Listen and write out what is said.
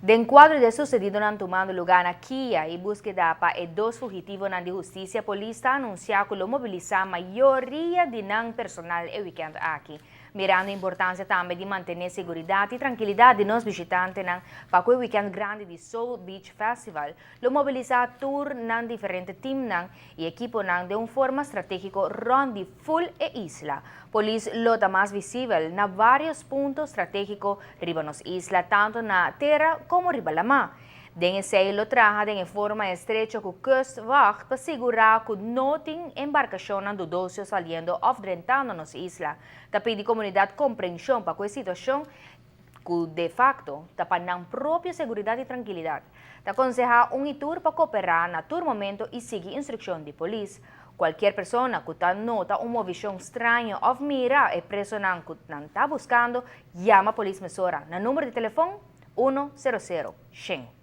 De enquadro de sucedido ng tomando lugar na Kia e búsqueda pa e dos fugitivos ng de Justicia, polícia anuncia que mobilizar a maioria de ng personal e weekend aqui, mirando a importância também de manter segurança e tranquilidade de nos visitantes ng Pacoy Weekend Grande de Soul Beach Festival, lo mobilizar tour ng diferente team ng e equipo ng de forma estratégico ron de full e isla. Polis lota mais visível na vários pontos estratégicos riba nos isla, tanto na terra como riba la mar. Den esse lo traja de forma estrecha com Kustwacht para segurar que não tem embarcação dudosa saliendo ou entrando nos isla. Tapi de comunidade compreensão para a situação que de facto tapan ng própria seguridade e tranquilidade. Te aconseja itur para cooperar na tur momento e seguir instrução de polis. Qualquer pessoa que nota uma visão estranha ou mira é preso ng que está buscando, llama a polis mesora na número de telefone 100 100.